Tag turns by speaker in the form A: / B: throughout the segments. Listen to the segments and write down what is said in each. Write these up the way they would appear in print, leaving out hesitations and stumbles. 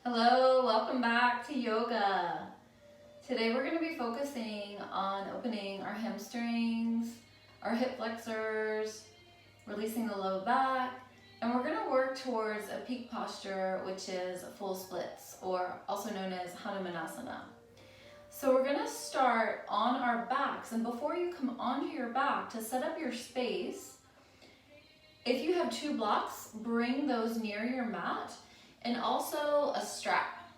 A: Hello, welcome back to yoga. Today we're going to be focusing on opening our hamstrings, our hip flexors, releasing the low back, and we're going to work towards a peak posture, which is full splits, or also known as Hanumanasana. So we're going to start on our backs, and before you come onto your back, to set up your space, if you have two blocks, bring those near your mat, and also a strap.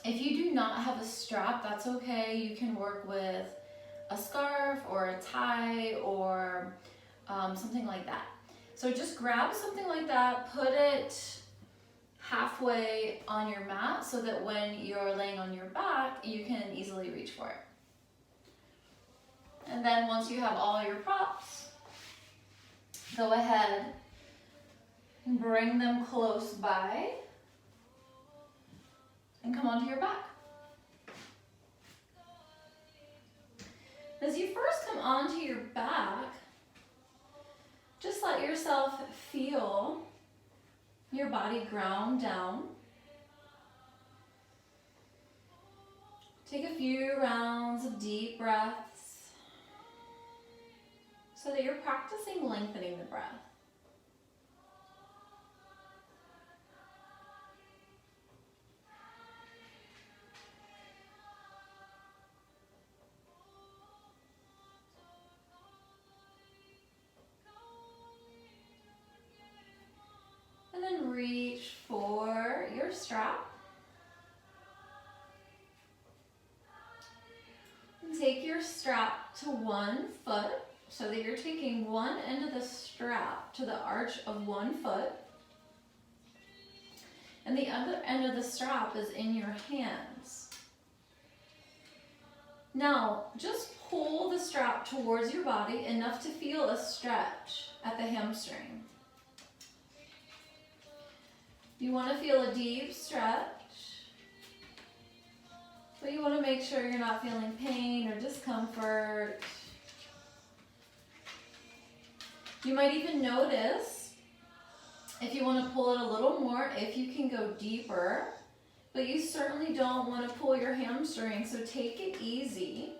A: If you do not have a strap, that's okay. You can work with a scarf or a tie or something like that. So just grab something like that, put it halfway on your mat so that when you're laying on your back, you can easily reach for it. And then once you have all your props, go ahead and bring them close by and come onto your back. As you first come onto your back, just let yourself feel your body ground down. Take a few rounds of deep breaths so that you're practicing lengthening the breath. And then reach for your strap. And take your strap to one foot so that you're taking one end of the strap to the arch of one foot. And the other end of the strap is in your hands. Now, just pull the strap towards your body enough to feel a stretch at the hamstring. You want to feel a deep stretch, but you want to make sure you're not feeling pain or discomfort. You might even notice if you want to pull it a little more, if you can go deeper, but you certainly don't want to pull your hamstring, so take it easy.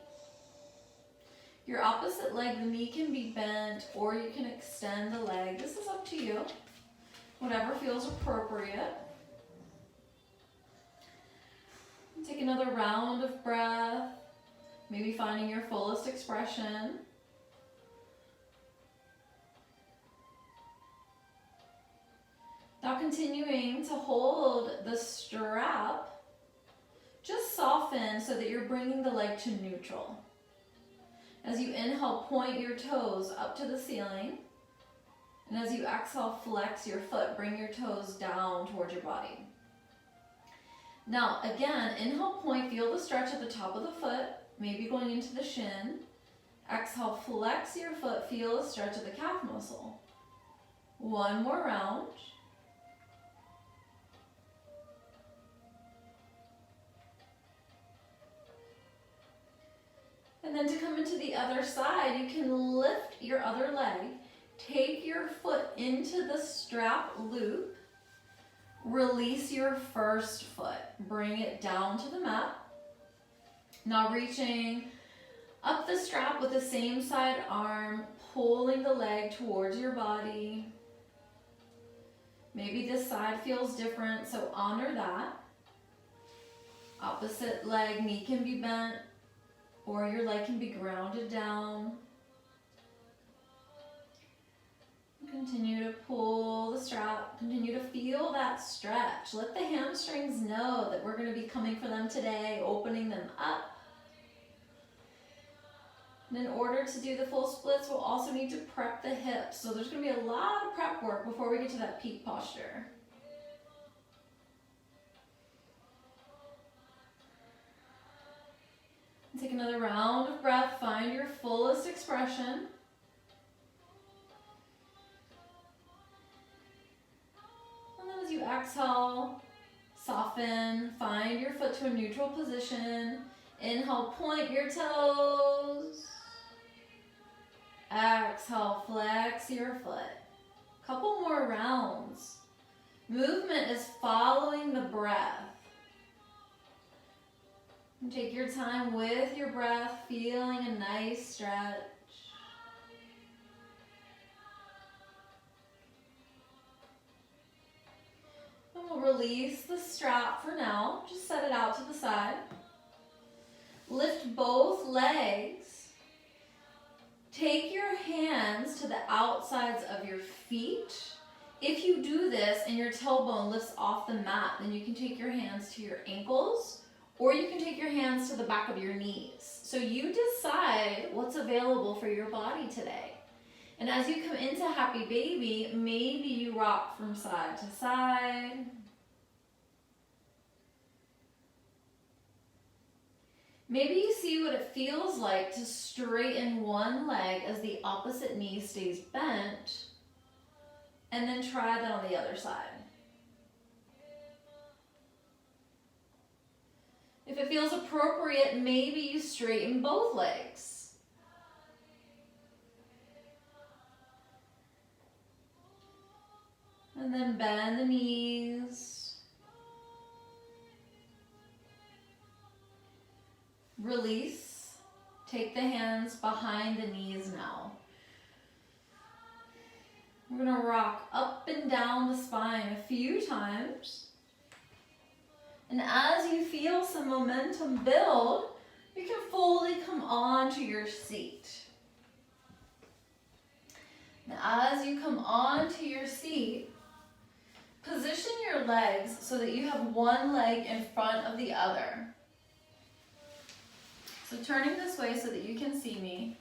A: Your opposite leg, the knee can be bent, or you can extend the leg. This is up to you. Whatever feels appropriate. Take another round of breath, maybe finding your fullest expression. Now continuing to hold the strap, just soften so that you're bringing the leg to neutral. As you inhale, point your toes up to the ceiling. And as you exhale, flex your foot, bring your toes down towards your body. Now, again, inhale, point, feel the stretch at the top of the foot, maybe going into the shin. Exhale, flex your foot, feel the stretch of the calf muscle. One more round. And then to come into the other side, you can lift your other leg. Take your foot into the strap loop, release your first foot, bring it down to the mat. Now reaching up the strap with the same side arm, pulling the leg towards your body. Maybe this side feels different, so honor that. Opposite leg, knee can be bent, or your leg can be grounded down. Continue to pull the strap, continue to feel that stretch. Let the hamstrings know that we're going to be coming for them today, opening them up. And in order to do the full splits, we'll also need to prep the hips. So there's going to be a lot of prep work before we get to that peak posture. And take another round of breath, find your fullest expression. As you exhale, soften, find your foot to a neutral position. Inhale, point your toes. Exhale, flex your foot. Couple more rounds. Movement is following the breath. And take your time with your breath, feeling a nice stretch. And we'll release the strap for now. Just set it out to the side. Lift both legs. Take your hands to the outsides of your feet. If you do this and your tailbone lifts off the mat, then you can take your hands to your ankles, or you can take your hands to the back of your knees. So you decide what's available for your body today. And as you come into Happy Baby, maybe you rock from side to side. Maybe you see what it feels like to straighten one leg as the opposite knee stays bent, and then try that on the other side. If it feels appropriate, maybe you straighten both legs. And then bend the knees. Release. Take the hands behind the knees now. We're going to rock up and down the spine a few times. And as you feel some momentum build, you can fully come onto your seat. Now, as you come onto your seat, position your legs so that you have one leg in front of the other. So turning this way so that you can see me.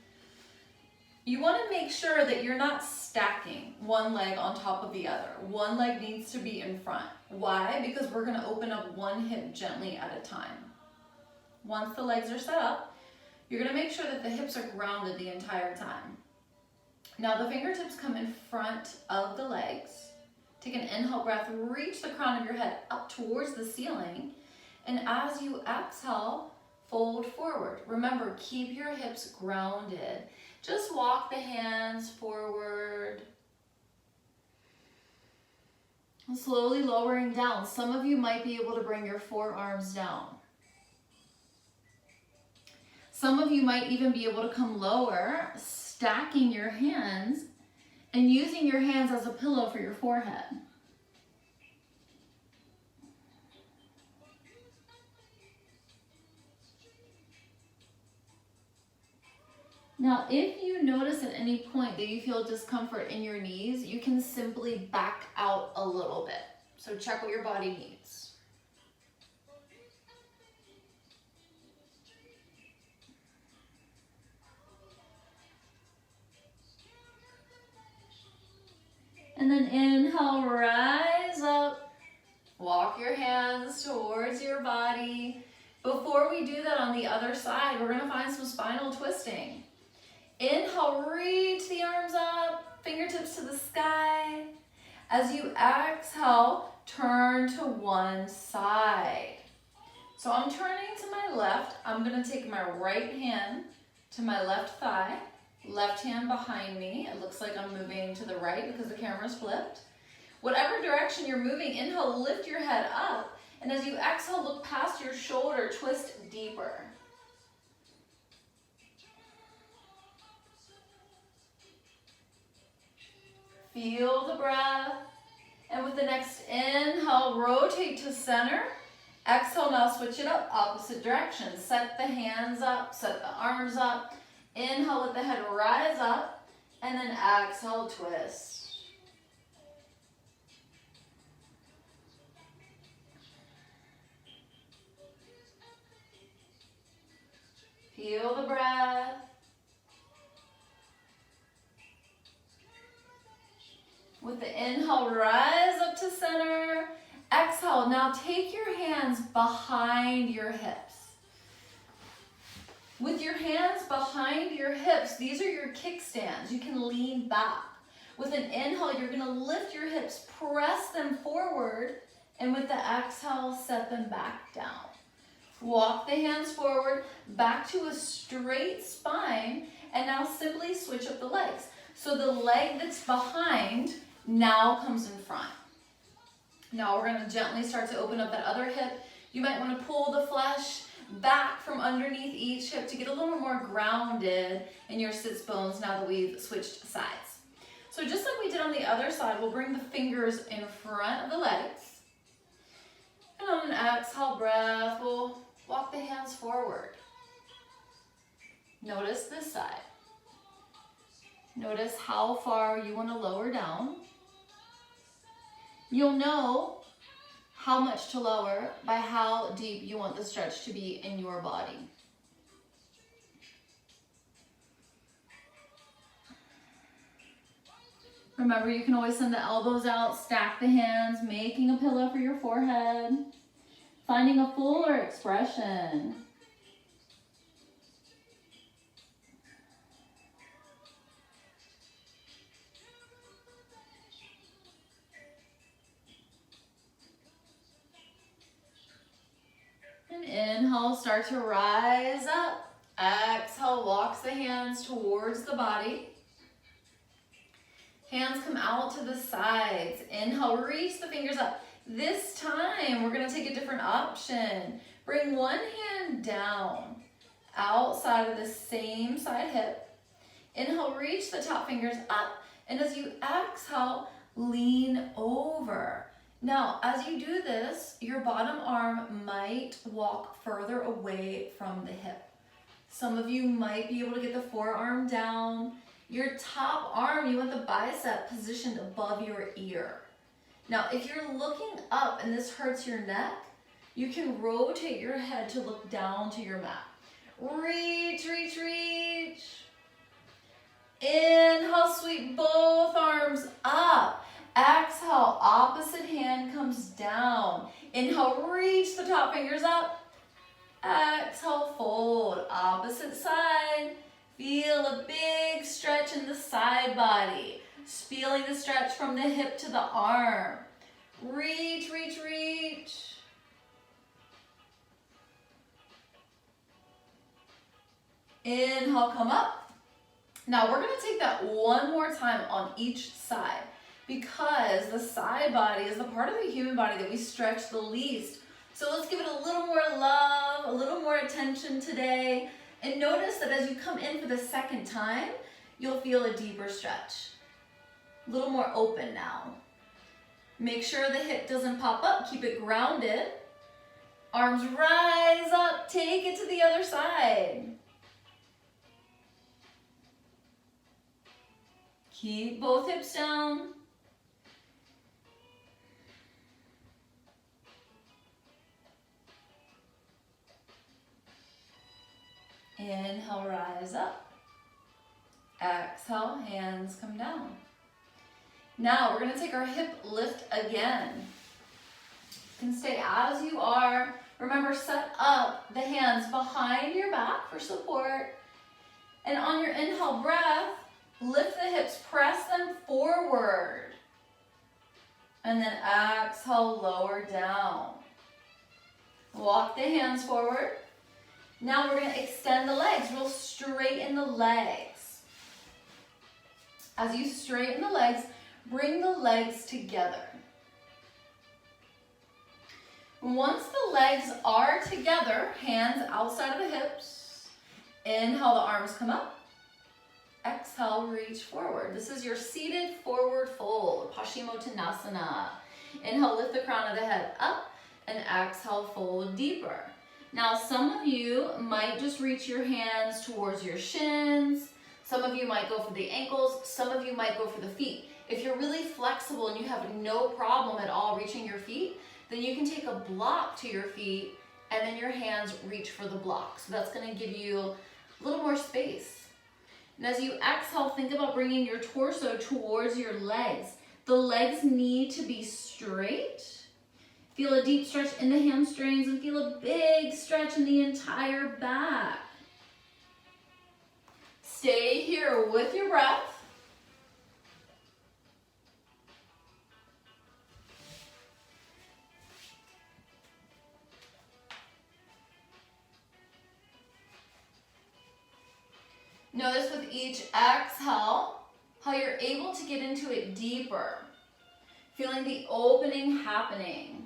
A: You want to make sure that you're not stacking one leg on top of the other. One leg needs to be in front. Why? Because we're going to open up one hip gently at a time. Once the legs are set up, you're going to make sure that the hips are grounded the entire time. Now the fingertips come in front of the legs. Take an inhale breath, reach the crown of your head up towards the ceiling. And as you exhale, fold forward. Remember, keep your hips grounded. Just walk the hands forward. And slowly lowering down. Some of you might be able to bring your forearms down. Some of you might even be able to come lower, stacking your hands and using your hands as a pillow for your forehead. Now, if you notice at any point that you feel discomfort in your knees, you can simply back out a little bit. So check what your body needs. And then inhale, rise up. Walk your hands towards your body. Before we do that on the other side, we're going to find some spinal twisting. Inhale, reach the arms up, fingertips to the sky. As you exhale, turn to one side. So I'm turning to my left. I'm going to take my right hand to my left thigh, left hand behind me. It looks like I'm moving to the right because the camera's flipped. Whatever direction you're moving, inhale, lift your head up. And as you exhale, look past your shoulder, twist deeper. Feel the breath. And with the next inhale, rotate to center. Exhale, now switch it up, opposite direction. Set the hands up, set the arms up. Inhale, let the head rise up. And then exhale, twist. Feel the breath. With the inhale, rise up to center. Exhale, now take your hands behind your hips. With your hands behind your hips, these are your kickstands. You can lean back. With an inhale, you're going to lift your hips, press them forward, and with the exhale, set them back down. Walk the hands forward, back to a straight spine, and now simply switch up the legs. So the leg that's behind now comes in front. Now we're going to gently start to open up that other hip. You might want to pull the flesh back from underneath each hip to get a little more grounded in your sits bones now that we've switched sides. So just like we did on the other side, we'll bring the fingers in front of the legs. And on an exhale breath, we'll walk the hands forward. Notice this side. Notice how far you want to lower down. You'll know how much to lower by how deep you want the stretch to be in your body. Remember, you can always send the elbows out, stack the hands, making a pillow for your forehead, finding a fuller expression. And inhale, start to rise up. Exhale, walks the hands towards the body. Hands come out to the sides. Inhale, reach the fingers up. This time, we're gonna take a different option. Bring one hand down, outside of the same side hip. Inhale, reach the top fingers up. And as you exhale, lean over. Now, as you do this, your bottom arm might walk further away from the hip. Some of you might be able to get the forearm down. Your top arm, you want the bicep positioned above your ear. Now, if you're looking up and this hurts your neck, you can rotate your head to look down to your mat. Reach, reach, reach. Inhale, sweep both arms up. Exhale, opposite hand comes down. Inhale, reach the top fingers up. Exhale, fold, opposite side. Feel a big stretch in the side body. Feeling the stretch from the hip to the arm. Reach, reach, reach. Inhale, come up. Now we're gonna take that one more time on each side because the side body is the part of the human body that we stretch the least. So let's give it a little more love, a little more attention today. And notice that as you come in for the second time, you'll feel a deeper stretch. A little more open now. Make sure the hip doesn't pop up, keep it grounded. Arms rise up, take it to the other side. Keep both hips down. Inhale, rise up. Exhale, hands come down. Now we're gonna take our hip lift again. You can stay as you are. Remember, set up the hands behind your back for support. And on your inhale breath, lift the hips, press them forward. And then exhale, lower down. Walk the hands forward. Now we're gonna extend the legs. We'll straighten the legs. As you straighten the legs, bring the legs together. Once the legs are together, hands outside of the hips. Inhale, the arms come up. Exhale, reach forward. This is your seated forward fold, Paschimottanasana. Inhale, lift the crown of the head up, and exhale, fold deeper. Now, some of you might just reach your hands towards your shins. Some of you might go for the ankles. Some of you might go for the feet. If you're really flexible and you have no problem at all reaching your feet, then you can take a block to your feet and then your hands reach for the block. So that's gonna give you a little more space. And as you exhale, think about bringing your torso towards your legs. The legs need to be straight. Feel a deep stretch in the hamstrings and feel a big stretch in the entire back. Stay here with your breath. Notice with each exhale how you're able to get into it deeper, feeling the opening happening.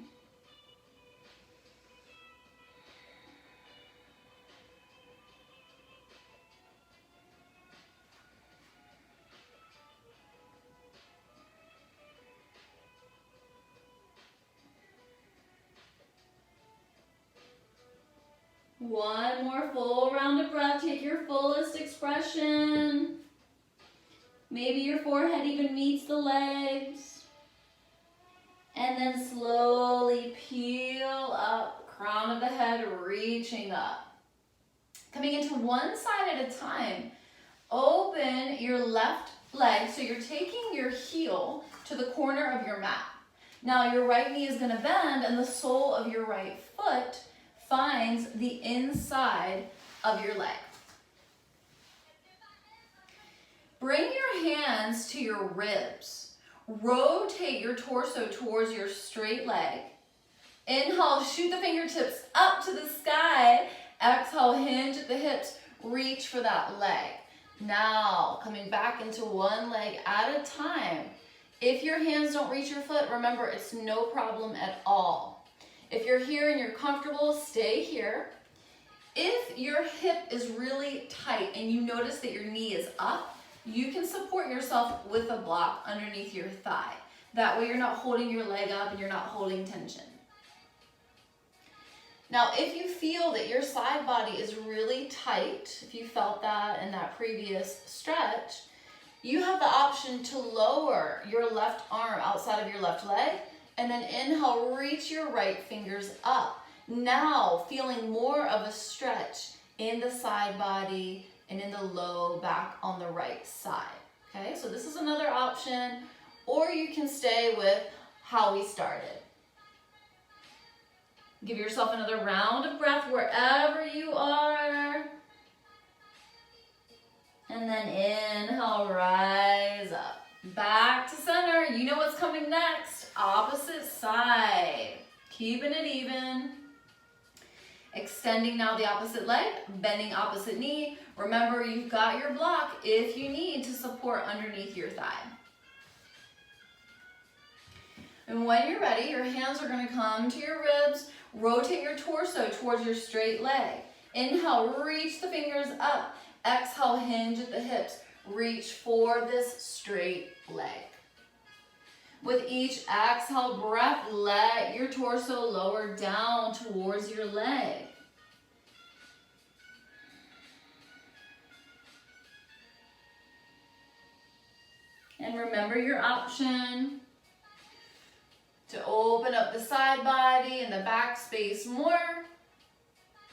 A: One more full round of breath. Take your fullest expression. Maybe your forehead even meets the legs. And then slowly peel up, crown of the head reaching up. Coming into one side at a time. Open your left leg, so you're taking your heel to the corner of your mat. Now your right knee is going to bend and the sole of your right foot finds the inside of your leg. Bring your hands to your ribs. Rotate your torso towards your straight leg. Inhale, shoot the fingertips up to the sky. Exhale, hinge at the hips. Reach for that leg. Now, coming back into one leg at a time. If your hands don't reach your foot, remember, it's no problem at all. If you're here and you're comfortable, stay here. If your hip is really tight and you notice that your knee is up, you can support yourself with a block underneath your thigh. That way you're not holding your leg up and you're not holding tension. Now, if you feel that your side body is really tight, if you felt that in that previous stretch, you have the option to lower your left arm outside of your left leg, and then inhale, reach your right fingers up. Now, feeling more of a stretch in the side body and in the low back on the right side. Okay, so this is another option, or you can stay with how we started. Give yourself another round of breath wherever you are. And then inhale, rise up. Back to center. You know what's coming next. Opposite side. Keeping it even. Extending now the opposite leg. Bending opposite knee. Remember, you've got your block if you need to support underneath your thigh. And when you're ready, your hands are going to come to your ribs. Rotate your torso towards your straight leg. Inhale, reach the fingers up. Exhale, hinge at the hips. Reach for this straight leg. With each exhale breath, let your torso lower down towards your leg. And remember your option to open up the side body and the back space more.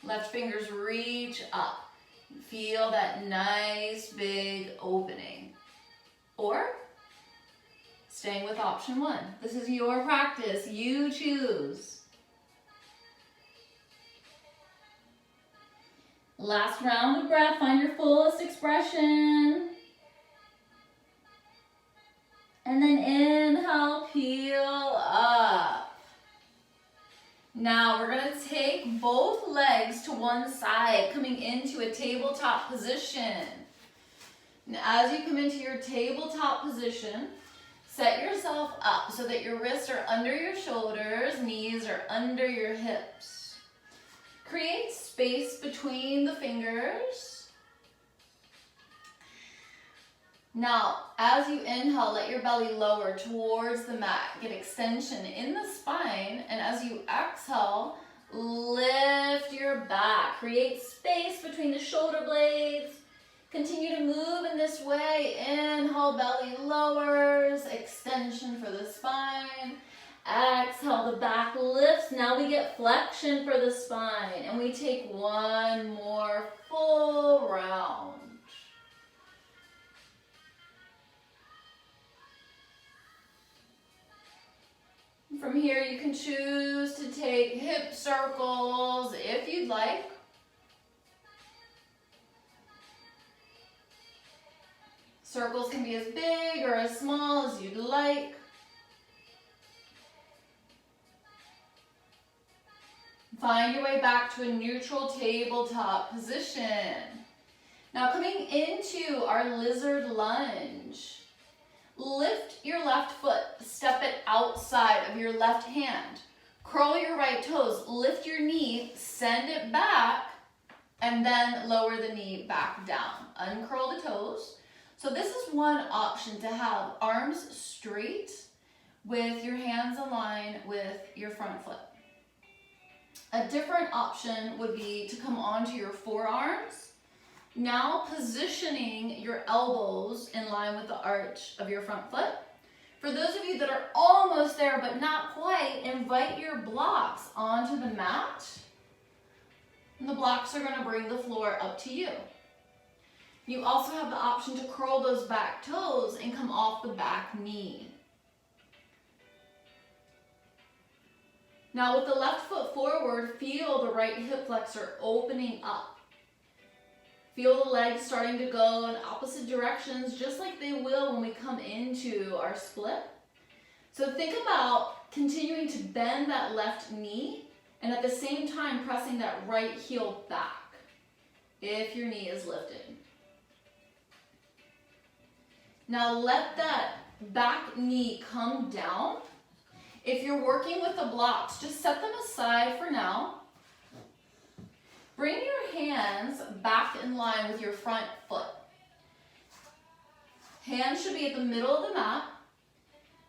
A: Left fingers reach up. Feel that nice big opening. Or staying with option one. This is your practice. You choose. Last round of breath. Find your fullest expression. And then inhale, peel up. Now we're going to take both legs to one side, coming into a tabletop position. And as you come into your tabletop position, set yourself up so that your wrists are under your shoulders, knees are under your hips. Create space between the fingers. Now, as you inhale, let your belly lower towards the mat. Get extension in the spine. And as you exhale, lift your back. Create space between the shoulder blades. Continue to move in this way. Inhale, belly lowers. Extension for the spine. Exhale, the back lifts. Now we get flexion for the spine. And we take one more full round. From here, you can choose to take hip circles if you'd like. Circles can be as big or as small as you'd like. Find your way back to a neutral tabletop position. Now coming into our lizard lunge. Lift your left foot, step it outside of your left hand. Curl your right toes, lift your knee, send it back, and then lower the knee back down. Uncurl the toes. So this is one option, to have arms straight with your hands aligned with your front foot. A different option would be to come onto your forearms. Now positioning your elbows in line with the arch of your front foot. For those of you that are almost there but not quite, invite your blocks onto the mat. And the blocks are going to bring the floor up to you. You also have the option to curl those back toes and come off the back knee. Now with the left foot forward, feel the right hip flexor opening up. Feel the legs starting to go in opposite directions, just like they will when we come into our split. So think about continuing to bend that left knee and at the same time pressing that right heel back if your knee is lifted. Now let that back knee come down. If you're working with the blocks, just set them aside for now. Bring your hands back in line with your front foot. Hands should be at the middle of the mat.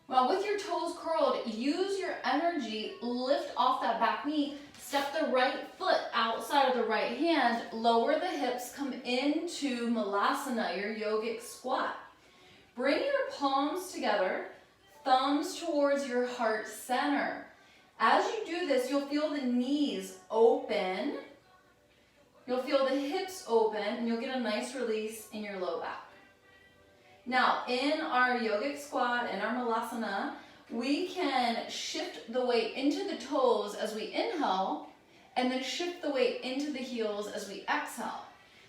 A: While with your toes curled, use your energy, lift off that back knee, step the right foot outside of the right hand, lower the hips, come into Malasana, your yogic squat. Bring your palms together, thumbs towards your heart center. As you do this, you'll feel the knees open. You'll feel the hips open, and you'll get a nice release in your low back. Now, in our yogic squat and our Malasana, we can shift the weight into the toes as we inhale, and then shift the weight into the heels as we exhale.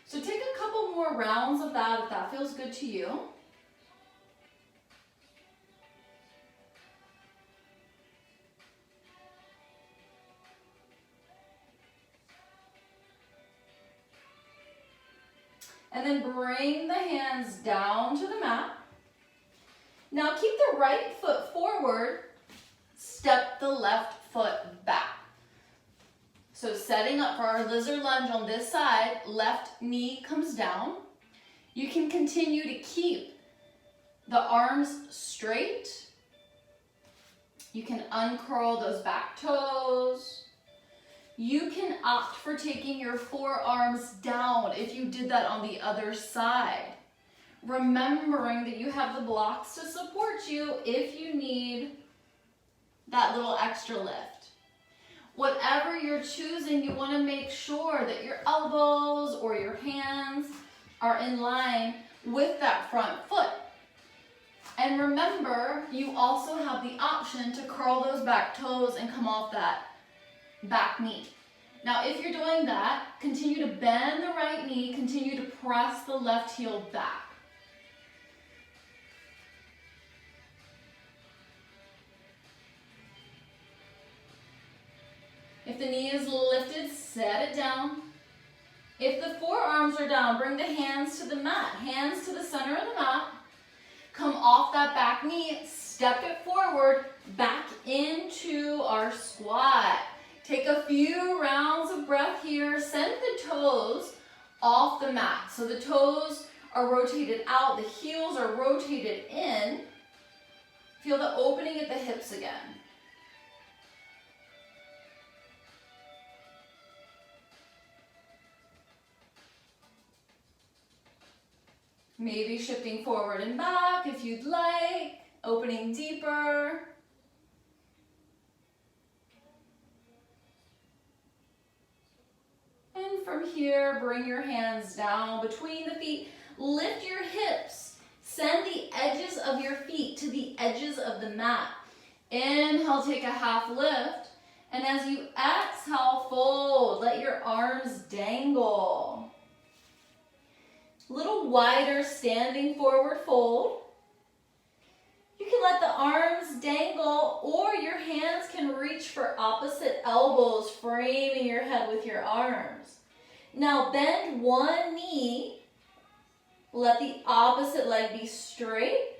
A: So take a couple more rounds of that if that feels good to you. And then bring the hands down to the mat. Now keep the right foot forward, step the left foot back. So setting up for our lizard lunge on this side, left knee comes down. You can continue to keep the arms straight. You can uncurl those back toes. You can opt for taking your forearms down if you did that on the other side. Remembering that you have the blocks to support you if you need that little extra lift. Whatever you're choosing, you want to make sure that your elbows or your hands are in line with that front foot. And remember, you also have the option to curl those back toes and come off that back knee. Now, if you're doing that, continue to bend the right knee, continue to press the left heel back. If the knee is lifted, set it down. If the forearms are down, bring the hands to the mat, hands to the center of the mat. Come off that back knee, step it forward, back into our squat. Take a few rounds of breath here. Send the toes off the mat. So the toes are rotated out, the heels are rotated in. Feel the opening at the hips again. Maybe shifting forward and back if you'd like, opening deeper. And from here, bring your hands down between the feet. Lift your hips. Send the edges of your feet to the edges of the mat. Inhale, take a half lift. And as you exhale, fold. Let your arms dangle. A little wider standing forward fold. You can let the arms dangle, or your hands can reach for opposite elbows, framing your head with your arms. Now bend one knee, let the opposite leg be straight,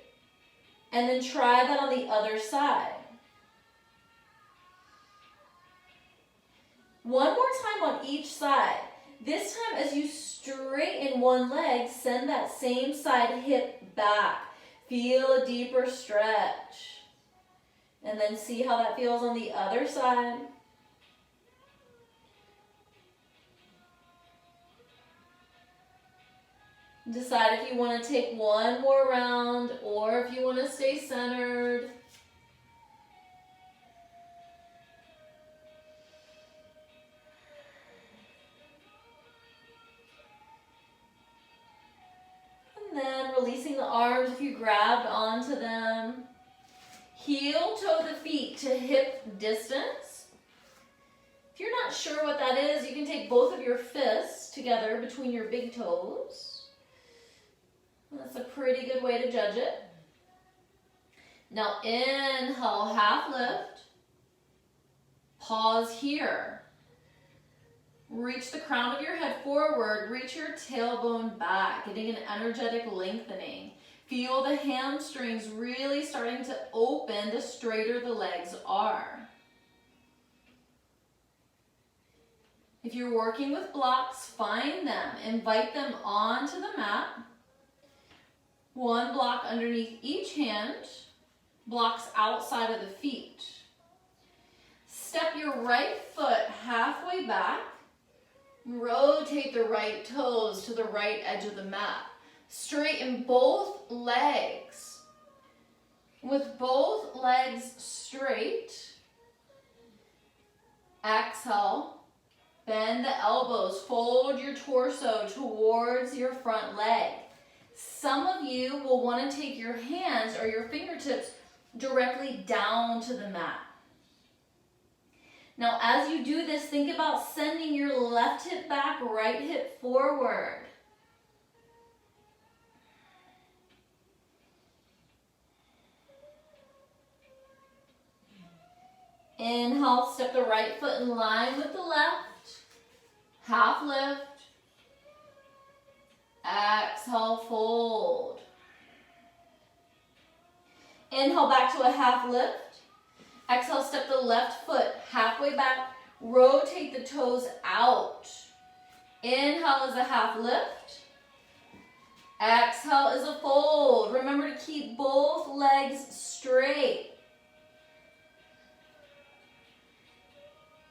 A: and then try that on the other side. One more time on each side. This time as you straighten one leg, send that same side hip back. Feel a deeper stretch. And then see how that feels on the other side. Decide if you want to take one more round or if you want to stay centered. And then releasing the arms if you grabbed onto them. Heel toe the feet to hip distance. If you're not sure what that is, you can take both of your fists together between your big toes. That's a pretty good way to judge it. Now inhale, half lift. Pause here. Reach the crown of your head forward. Reach your tailbone back, getting an energetic lengthening. Feel the hamstrings really starting to open the straighter the legs are. If you're working with blocks, find them. Invite them onto the mat. One block underneath each hand. Blocks outside of the feet. Step your right foot halfway back. Rotate the right toes to the right edge of the mat. Straighten both legs. With both legs straight, exhale, bend the elbows, fold your torso towards your front leg. Some of you will want to take your hands or your fingertips directly down to the mat. Now, as you do this, think about sending your left hip back, right hip forward. Inhale, step the right foot in line with the left. Half lift. Exhale, fold. Inhale back to a half lift. Exhale, step the left foot halfway back. Rotate the toes out. Inhale is a half lift. Exhale is a fold. Remember to keep both legs straight.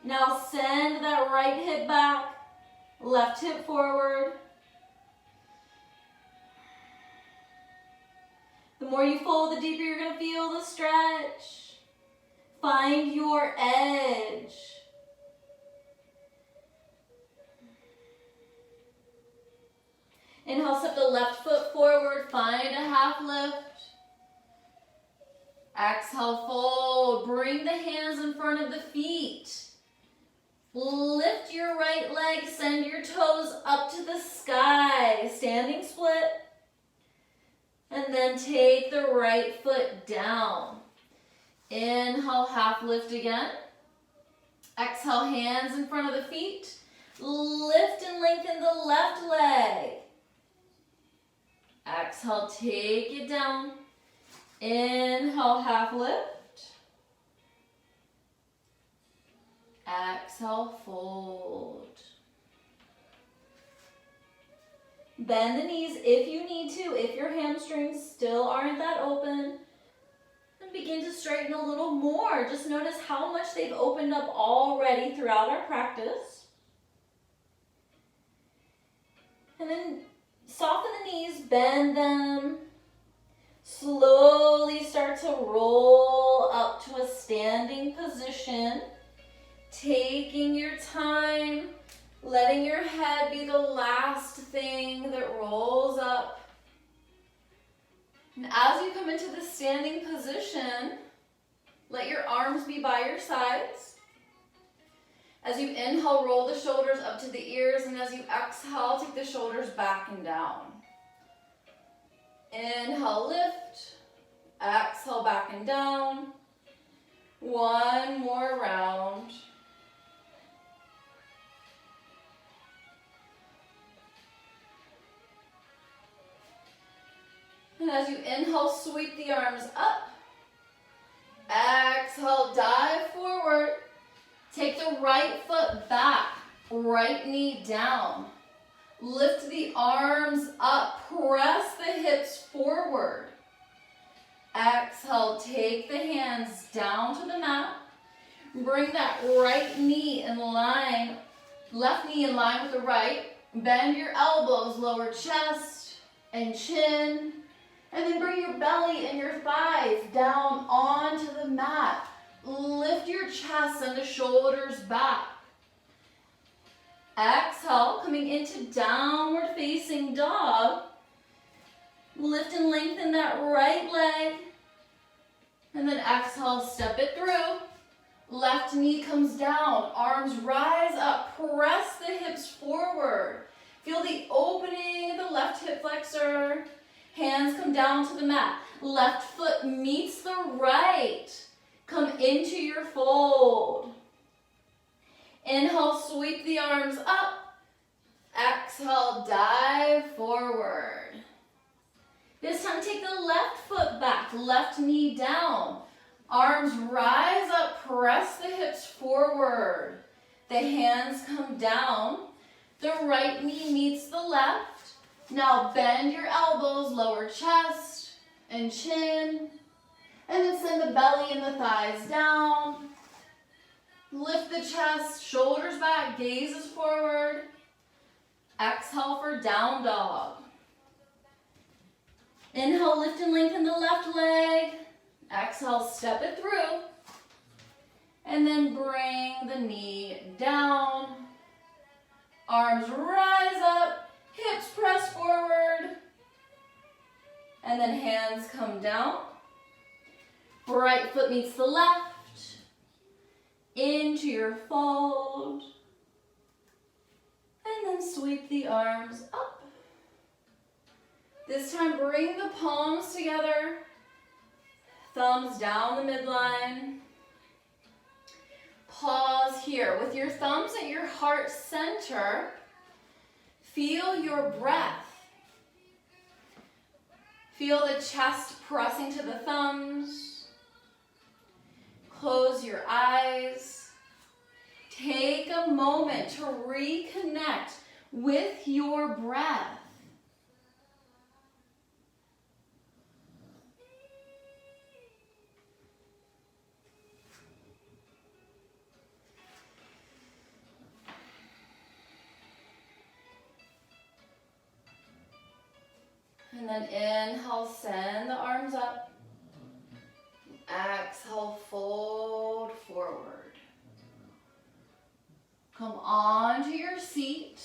A: Now send that right hip back, left hip forward. The more you fold, the deeper you're going to feel the stretch. Find your edge. Inhale, step the left foot forward, find a half lift. Exhale, fold. Bring the hands in front of the feet. Lift your right leg, send your toes up to the sky, standing split. And then take the right foot down. Inhale, half lift again. Exhale, hands in front of the feet. Lift and lengthen the left leg. Exhale, take it down. Inhale, half lift. Exhale, fold. Bend the knees if you need to, if your hamstrings still aren't that open. And begin to straighten a little more. Just notice how much they've opened up already throughout our practice. And then soften the knees, bend them. Slowly start to roll up to a standing position. Taking your time, letting your head be the last thing that rolls up. And as you come into the standing position, let your arms be by your sides. As you inhale, roll the shoulders up to the ears, and as you exhale, take the shoulders back and down. Inhale, lift. Exhale, back and down. One more round. And as you inhale, sweep the arms up. Exhale, dive forward. Take the right foot back, right knee down. Lift the arms up, press the hips forward. Exhale, take the hands down to the mat. Bring that right knee in line, left knee in line with the right. Bend your elbows, lower chest. and chin. And then bring your belly and your thighs down onto the mat. Lift your chest and the shoulders back. Exhale, coming into downward facing dog. Lift and lengthen that right leg. And then exhale, step it through. Left knee comes down, arms rise up, press the hips forward. Feel the opening of the left hip flexor. Hands come down to the mat. Left foot meets the right. Come into your fold. Inhale, sweep the arms up. Exhale, dive forward. This time, take the left foot back, left knee down. Arms rise up, press the hips forward. The hands come down. The right knee meets the left. Now bend your elbows, lower chest and chin. And then send the belly and the thighs down. Lift the chest, shoulders back, gazes forward. Exhale for down dog. Inhale, lift and lengthen the left leg. Exhale, step it through. And then bring the knee down. Arms rise up, hips press forward. And then hands come down. Right foot meets the left. Into your fold. And then sweep the arms up. This time, bring the palms together. Thumbs down the midline. Pause here. With your thumbs at your heart center, feel your breath. Feel the chest pressing to the thumbs. Close your eyes. Take a moment to reconnect with your breath. And then inhale, send the arms up. Exhale, fold forward. Come onto your seat.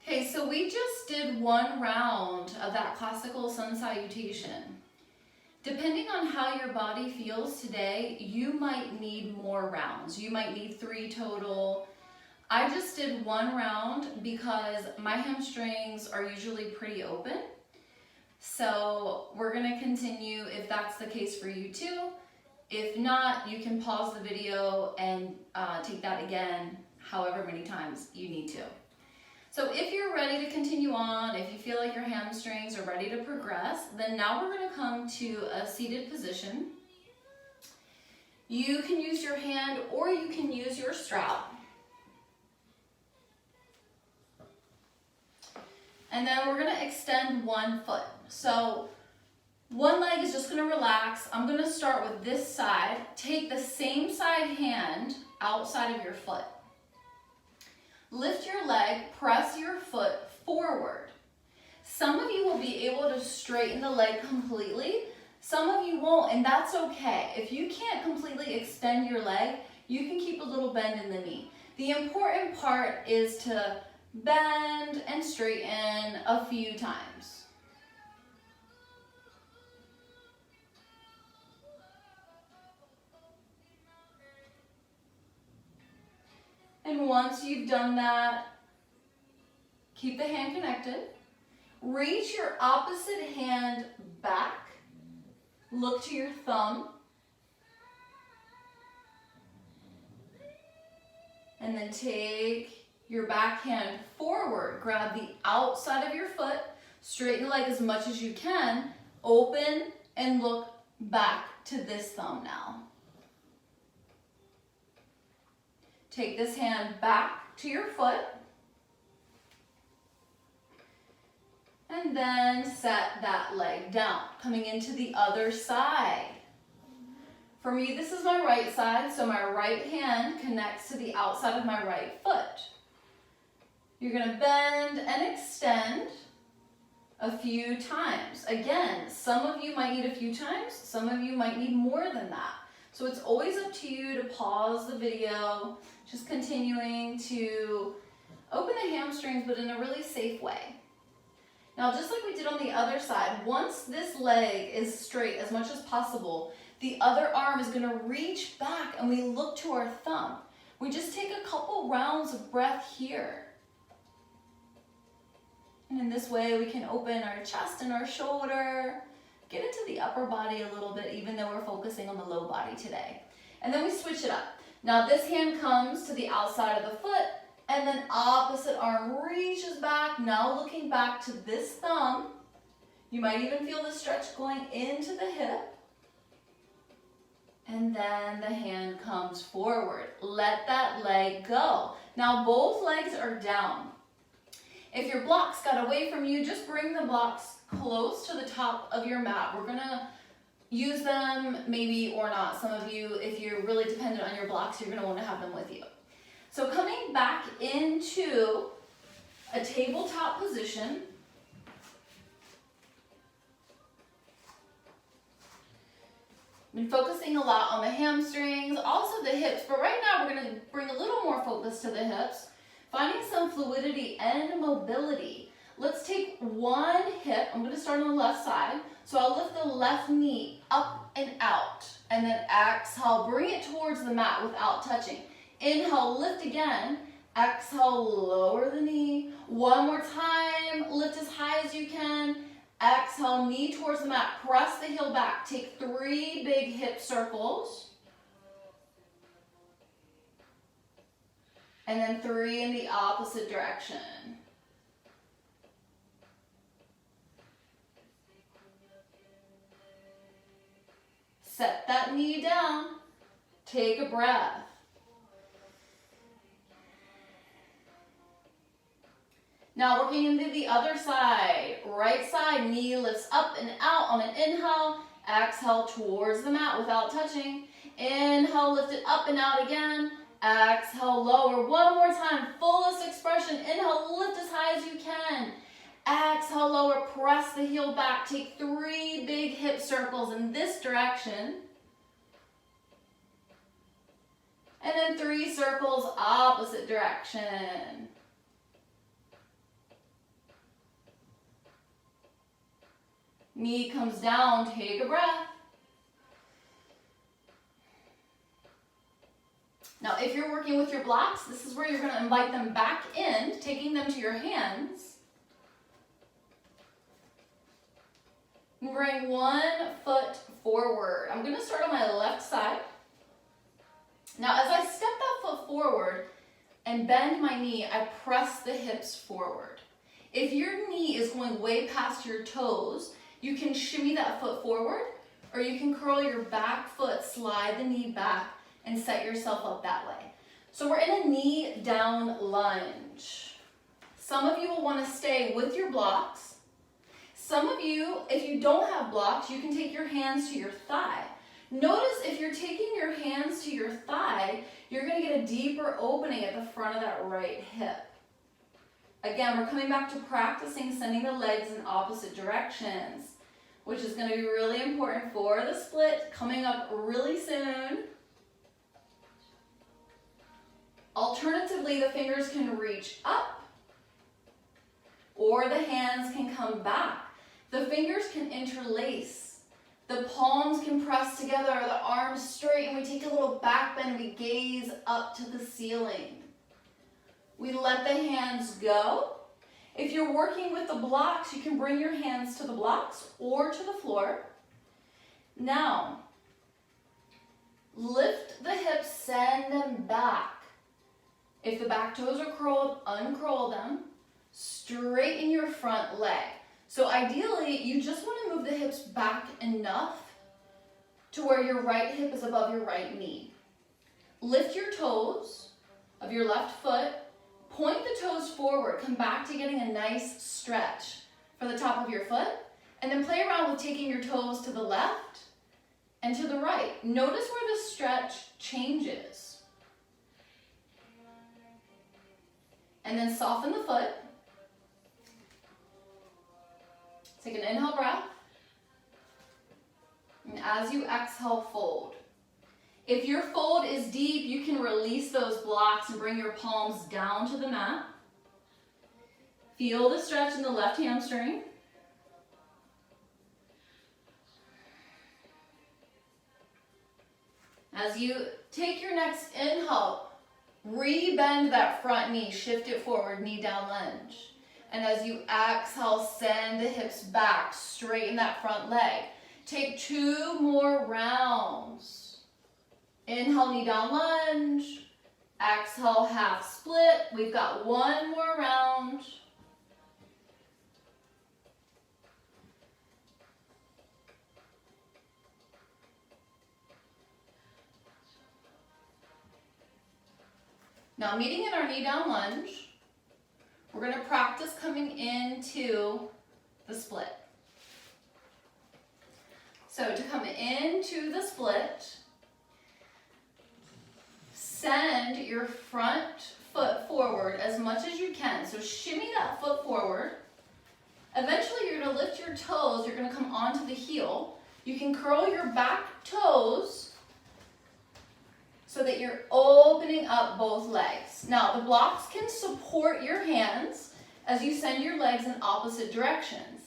A: Okay, so we just did one round of that classical sun salutation. Depending on how your body feels today, you might need more rounds. You might need 3 total. I just did one round because my hamstrings are usually pretty open. So we're gonna continue if that's the case for you too. If not, you can pause the video and take that again however many times you need to. So if you're ready to continue on, if you feel like your hamstrings are ready to progress, then now we're gonna come to a seated position. You can use your hand or you can use your strap. And then we're gonna extend one foot. So one leg is just gonna relax. I'm gonna start with this side. Take the same side hand outside of your foot. Lift your leg, press your foot forward. Some of you will be able to straighten the leg completely. Some of you won't, and that's okay. If you can't completely extend your leg, you can keep a little bend in the knee. The important part is to bend and straighten a few times. And once you've done that, keep the hand connected. Reach your opposite hand back. Look to your thumb. And then take your back hand forward. Grab the outside of your foot. Straighten the leg as much as you can. Open and look back to this thumb now. Take this hand back to your foot. And then set that leg down. Coming into the other side. For me, this is my right side, so my right hand connects to the outside of my right foot. You're gonna bend and extend a few times. Again, some of you might need a few times, some of you might need more than that. So it's always up to you to pause the video, just continuing to open the hamstrings, but in a really safe way. Now, just like we did on the other side, once this leg is straight as much as possible, the other arm is gonna reach back and we look to our thumb. We just take a couple rounds of breath here. And in this way, we can open our chest and our shoulder, get into the upper body a little bit, even though we're focusing on the low body today. And then we switch it up. Now this hand comes to the outside of the foot, and then opposite arm reaches back, now looking back to this thumb. You might even feel the stretch going into the hip. And then the hand comes forward. Let that leg go. Now both legs are down. If your blocks got away from you, just bring the blocks close to the top of your mat. We're gonna use them maybe or not. Some of you, if you're really dependent on your blocks, you're gonna wanna have them with you. So coming back into a tabletop position. Been focusing a lot on the hamstrings, also the hips, but right now we're gonna bring a little more focus to the hips. Finding some fluidity and mobility. Let's take one hip. I'm going to start on the left side. So I'll lift the left knee up and out. And then exhale, bring it towards the mat without touching. Inhale, lift again. Exhale, lower the knee. One more time, lift as high as you can. Exhale, knee towards the mat. Press the heel back. Take 3 big hip circles. And then 3 in the opposite direction. Set that knee down. Take a breath. Now working into the other side. Right side, knee lifts up and out on an inhale. Exhale towards the mat without touching. Inhale, lift it up and out again. Exhale, lower. One more time, fullest expression. Inhale, lift as high as you can. Exhale, lower. Press the heel back. Take 3 big hip circles in this direction. And then 3 circles opposite direction. Knee comes down. Take a breath. Now, if you're working with your blocks, this is where you're going to invite them back in, taking them to your hands. And bring one foot forward. I'm going to start on my left side. Now, as I step that foot forward and bend my knee, I press the hips forward. If your knee is going way past your toes, you can shimmy that foot forward, or you can curl your back foot, slide the knee back, and set yourself up that way. So we're in a knee down lunge. Some of you will want to stay with your blocks. Some of you, if you don't have blocks, you can take your hands to your thigh. Notice if you're taking your hands to your thigh, you're going to get a deeper opening at the front of that right hip. Again, we're coming back to practicing sending the legs in opposite directions, which is going to be really important for the split coming up really soon. Alternatively, the fingers can reach up or the hands can come back. The fingers can interlace. The palms can press together, the arms straight, and we take a little back bend, we gaze up to the ceiling. We let the hands go. If you're working with the blocks, you can bring your hands to the blocks or to the floor. Now, lift the hips, send them back. If the back toes are curled, uncurl them. Straighten your front leg. So ideally, you just want to move the hips back enough to where your right hip is above your right knee. Lift your toes of your left foot. Point the toes forward. Come back to getting a nice stretch for the top of your foot. And then play around with taking your toes to the left and to the right. Notice where the stretch changes. And then soften the foot. Take an inhale breath. And as you exhale, fold. If your fold is deep, you can release those blocks and bring your palms down to the mat. Feel the stretch in the left hamstring. As you take your next inhale, re-bend that front knee, shift it forward, knee down lunge. And as you exhale, send the hips back, straighten that front leg. Take 2 more rounds. Inhale, knee down lunge. Exhale, half split. We've got 1 more round. Now, meeting in our knee down lunge, we're going to practice coming into the split. So to come into the split, send your front foot forward as much as you can. So shimmy that foot forward. Eventually you're going to lift your toes, you're going to come onto the heel. You can curl your back toes so that you're opening up both legs. Now, the blocks can support your hands as you send your legs in opposite directions.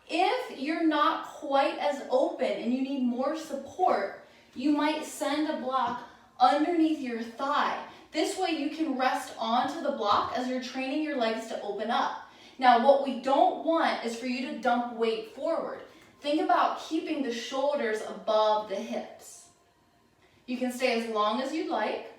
A: If you're not quite as open and you need more support, you might send a block underneath your thigh. This way you can rest onto the block as you're training your legs to open up. Now, what we don't want is for you to dump weight forward. Think about keeping the shoulders above the hips. You can stay as long as you'd like,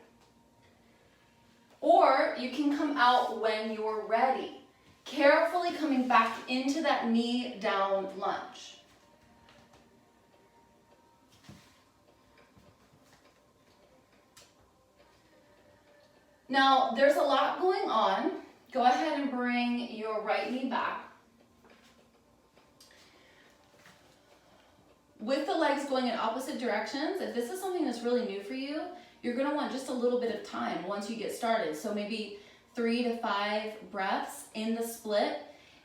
A: or you can come out when you're ready. Carefully coming back into that knee down lunge. Now, there's a lot going on. Go ahead and bring your right knee back. With the legs going in opposite directions, if this is something that's really new for you, you're going to want just a little bit of time once you get started. So maybe 3 to 5 breaths in the split.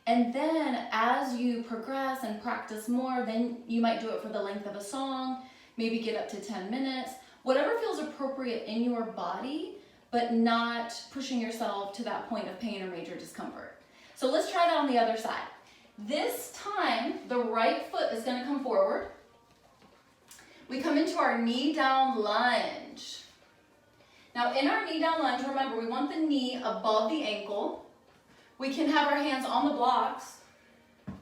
A: And then as you progress and practice more, then you might do it for the length of a song, maybe get up to 10 minutes, whatever feels appropriate in your body, but not pushing yourself to that point of pain or major discomfort. So let's try that on the other side. This time, the right foot is going to come forward. We come into our knee down lunge. Now in our knee down lunge, remember we want the knee above the ankle. We can have our hands on the blocks,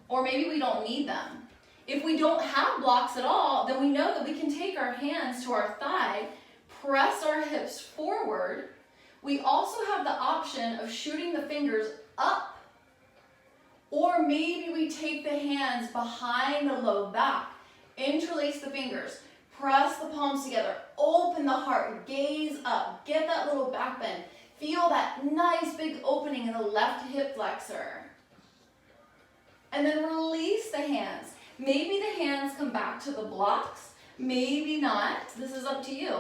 A: or maybe we don't need them. If we don't have blocks at all, then we know that we can take our hands to our thigh, press our hips forward. We also have the option of shooting the fingers up, or maybe we take the hands behind the low back, interlace the fingers, press the palms together, open the heart, gaze up, get that little back bend. Feel that nice big opening in the left hip flexor. And then release the hands. Maybe the hands come back to the blocks, maybe not. This is up to you.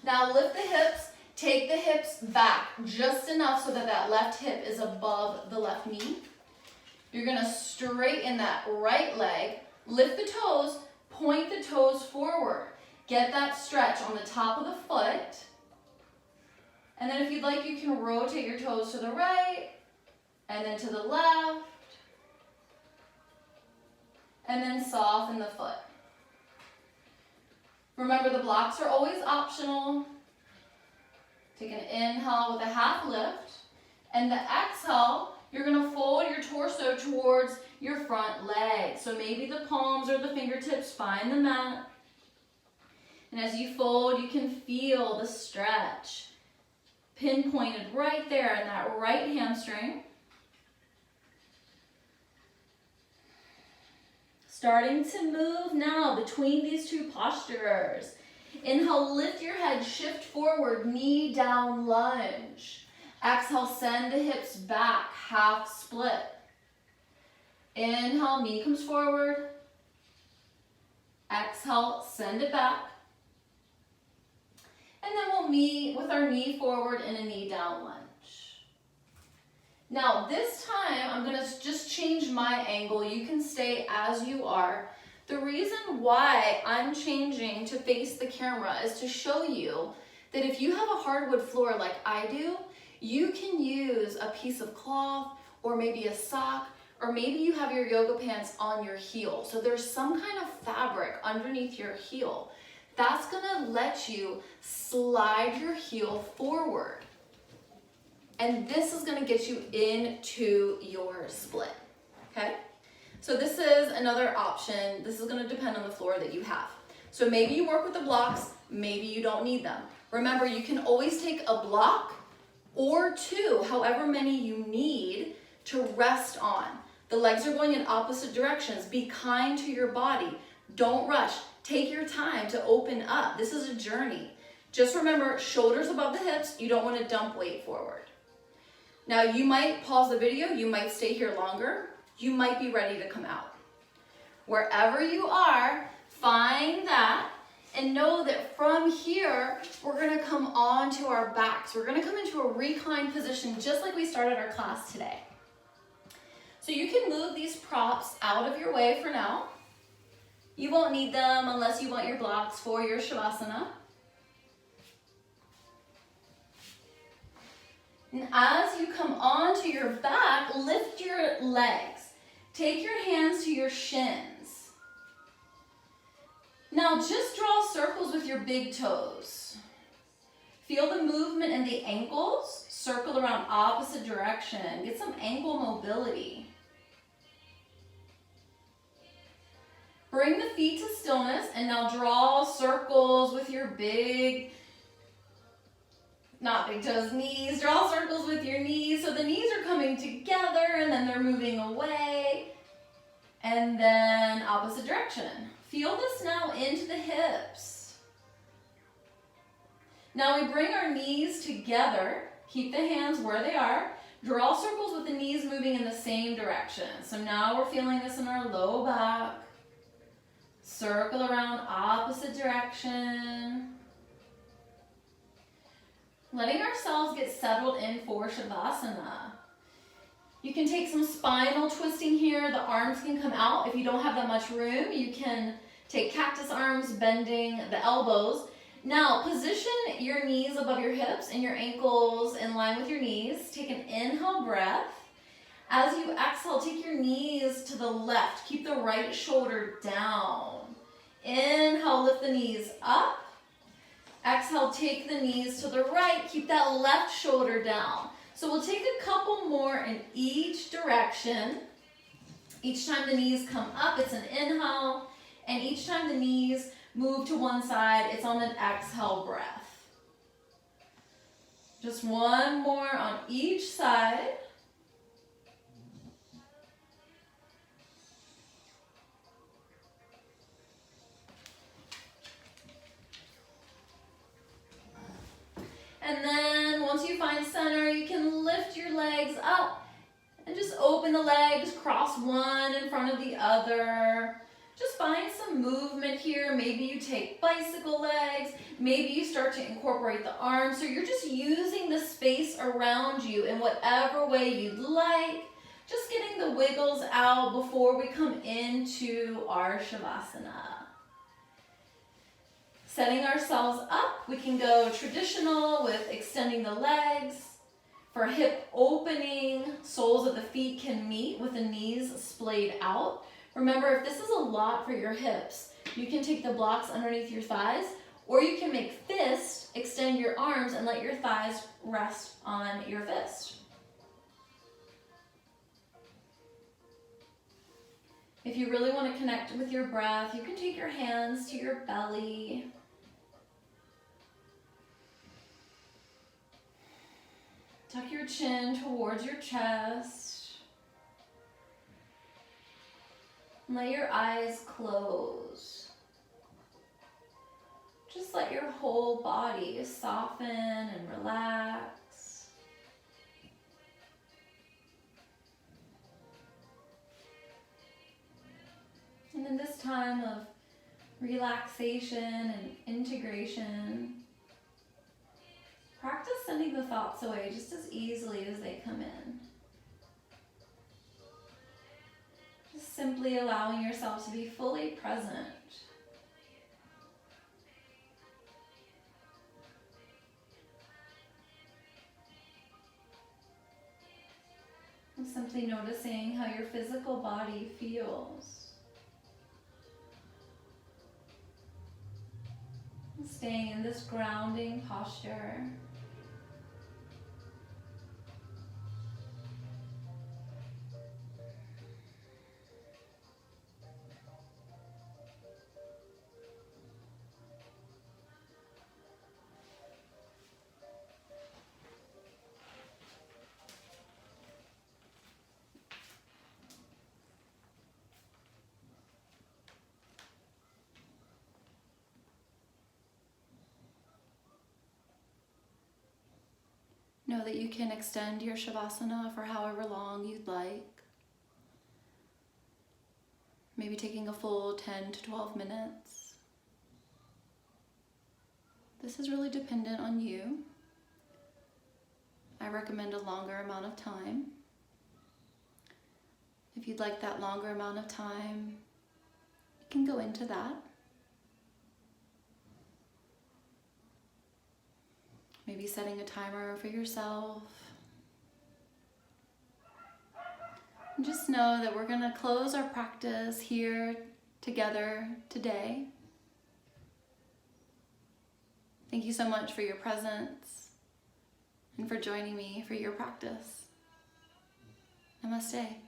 A: Now lift the hips, take the hips back just enough so that that left hip is above the left knee. You're going to straighten that right leg, lift the toes, point the toes forward. Get that stretch on the top of the foot. And then if you'd like, you can rotate your toes to the right and then to the left. And then soften the foot. Remember, the blocks are always optional. Take an inhale with a half lift. And the exhale, you're going to fold your torso towards your front leg. So maybe the palms or the fingertips find the mat. And as you fold, you can feel the stretch. Pinpointed right there in that right hamstring. Starting to move now between these two postures. Inhale, lift your head, shift forward, knee down lunge. Exhale, send the hips back, half split. Inhale, knee comes forward. Exhale, send it back. And then we'll meet with our knee forward in a knee down lunge. Now this time, I'm gonna just change my angle. You can stay as you are. The reason why I'm changing to face the camera is to show you that if you have a hardwood floor like I do, you can use a piece of cloth or maybe a sock, or maybe you have your yoga pants on your heel. So there's some kind of fabric underneath your heel. That's gonna let you slide your heel forward. And this is gonna get you into your split, okay? So this is another option. This is gonna depend on the floor that you have. So maybe you work with the blocks, maybe you don't need them. Remember, you can always take a block or two, however many you need, to rest on. The legs are going in opposite directions. Be kind to your body. Don't rush. Take your time to open up. This is a journey. Just remember, shoulders above the hips. You don't want to dump weight forward. Now, you might pause the video. You might stay here longer. You might be ready to come out. Wherever you are, find that and know that from here, we're gonna come onto our backs. We're gonna come into a reclined position just like we started our class today. So you can move these props out of your way for now. You won't need them unless you want your blocks for your Shavasana. And as you come onto your back, lift your legs. Take your hands to your shins. Now just draw circles with your big toes. Feel the movement in the ankles. Circle around opposite direction. Get some ankle mobility. Bring the feet to stillness and now draw circles with your not big toes, knees. Draw circles with your knees. So the knees are coming together and then they're moving away. And then opposite direction. Feel this now into the hips. Now we bring our knees together. Keep the hands where they are. Draw circles with the knees moving in the same direction. So now we're feeling this in our low back. Circle around opposite direction. Letting ourselves get settled in for Shavasana. You can take some spinal twisting here. The arms can come out. If you don't have that much room, you can take cactus arms, bending the elbows. Now, position your knees above your hips and your ankles in line with your knees. Take an inhale breath. As you exhale, take your knees to the left. Keep the right shoulder down. Inhale, lift the knees up. Exhale, take the knees to the right. Keep that left shoulder down. So we'll take a couple more in each direction. Each time the knees come up, it's an inhale. And each time the knees move to one side, it's on an exhale breath. Just one more on each side. And then once you find center, you can lift your legs up and just open the legs, cross one in front of the other. Just find some movement here. Maybe you take bicycle legs. Maybe you start to incorporate the arms. So you're just using the space around you in whatever way you'd like. Just getting the wiggles out before we come into our Shavasana. Setting ourselves up, we can go traditional with extending the legs. For hip opening, soles of the feet can meet with the knees splayed out. Remember, if this is a lot for your hips, you can take the blocks underneath your thighs, or you can make fist, extend your arms, and let your thighs rest on your fist. If you really want to connect with your breath, you can take your hands to your belly. Tuck your chin towards your chest. And let your eyes close. Just let your whole body soften and relax. And in this time of relaxation and integration, practice sending the thoughts away just as easily as they come in. simply allowing yourself to be fully present. And simply noticing how your physical body feels. And staying in this grounding posture. Know that you can extend your Shavasana for however long you'd like. Maybe taking a full 10 to 12 minutes. This is really dependent on you. I recommend a longer amount of time. If you'd like that longer amount of time, you can go into that. Maybe setting a timer for yourself. And just know that we're going to close our practice here together today. Thank you so much for your presence and for joining me for your practice. Namaste.